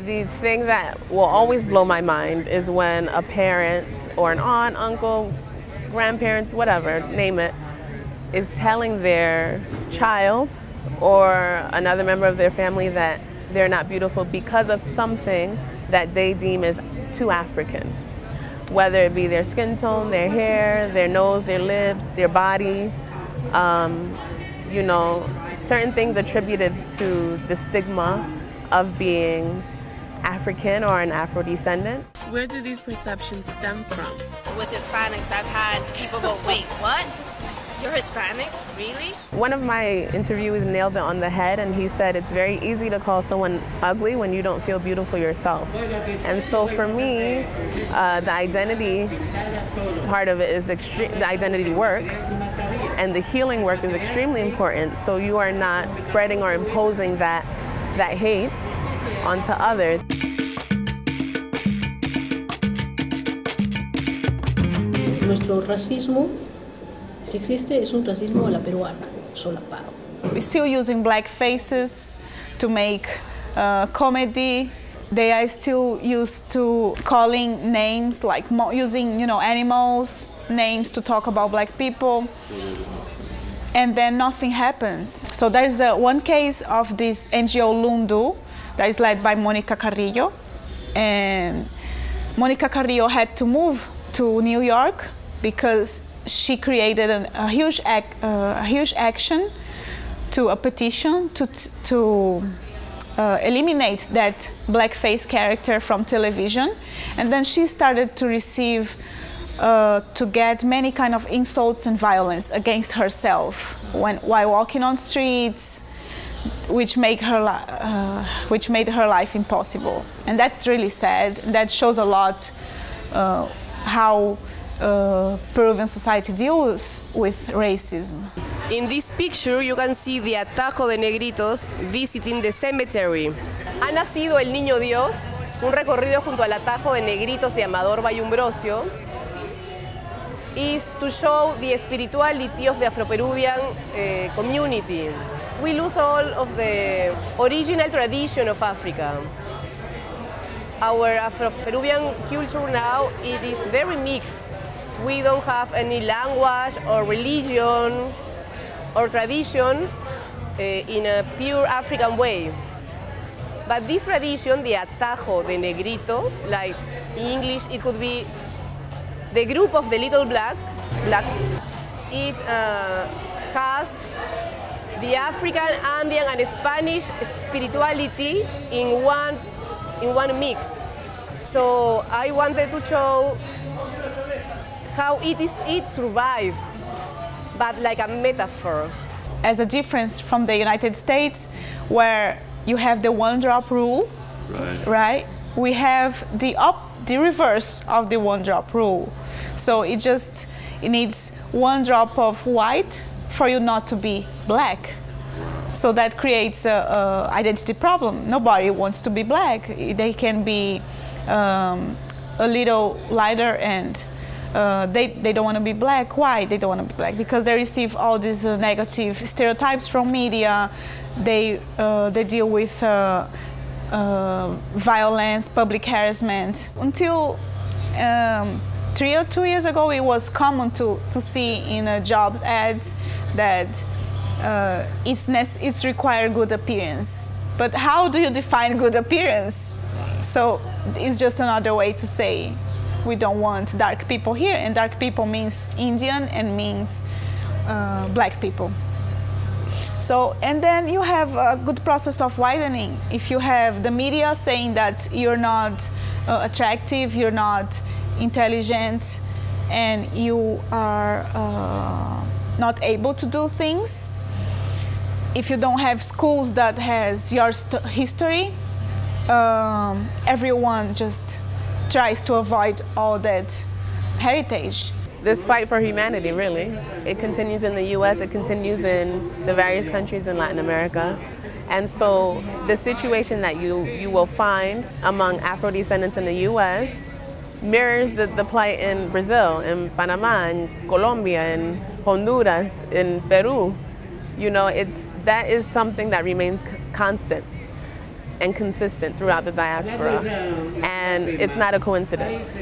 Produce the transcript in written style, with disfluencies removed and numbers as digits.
The thing that will always blow my mind is when a parent or an aunt, uncle, grandparents, whatever, name it, is telling their child or another member of their family that they're not beautiful because of something that they deem as too African. Whether it be their skin tone, their hair, their nose, their lips, their body, you know, certain things attributed to the stigma of being African or an Afro-descendant. Where do these perceptions stem from? With Hispanics, I've had people go, wait, what? You're Hispanic? Really? One of my interviewees nailed it on the head, and he said it's very easy to call someone ugly when you don't feel beautiful yourself. And so for me, the identity part of it is the identity work, and the healing work is extremely important, so you are not spreading or imposing that hate onto others. Nuestro racismo, si existe, es un racismo a la peruana, solapado. We're still using black faces to make comedy. They are still used to calling names, like using, you know, animals, names to talk about black people. And then nothing happens. So there's one case of this NGO Lundu that is led by Mónica Carrillo. And Mónica Carrillo had to move to New York because she created a huge action to a petition to eliminate that blackface character from television. And then she started to receive to get many kind of insults and violence against herself while walking on streets, which made her life impossible. And that's really sad. That shows a lot how Peruvian society deals with racism. In this picture you can see the Atajo de Negritos visiting the cemetery. Ha nacido el Niño Dios, un recorrido junto al Atajo de Negritos y Amador Bayumbrosio, is to show the spirituality of the Afro-Peruvian community. We lose all of the original tradition of Africa. Our Afro-Peruvian culture now, it is very mixed. We don't have any language or religion or tradition in a pure African way. But this tradition, the Atajo de Negritos, like in English it could be the group of the little blacks, it has the African, Andean and Spanish spirituality in one mix. So I wanted to show how it survived, but like a metaphor. As a difference from the United States, where you have the one-drop rule, right? We have the reverse of the one-drop rule. So it needs one drop of white for you not to be black. So that creates an identity problem. Nobody wants to be black. They can be a little lighter and they don't want to be black. Why they don't want to be black? Because they receive all these negative stereotypes from media. They deal with violence, public harassment. Until 3 or 2 years ago, it was common to see in job ads that it's required good appearance. But how do you define good appearance? So it's just another way to say we don't want dark people here, and dark people means Indian and means black people. So, and then you have a good process of widening. If you have the media saying that you're not attractive, you're not intelligent, and you are not able to do things, if you don't have schools that has your history, everyone just tries to avoid all that heritage. This fight for humanity, really. It continues in the US, it continues in the various countries in Latin America. And so the situation that you will find among Afro-descendants in the US mirrors the plight in Brazil, in Panama, in Colombia, in Honduras, in Peru. You know, that is something that remains constant. and consistent throughout the diaspora, and it's not a coincidence.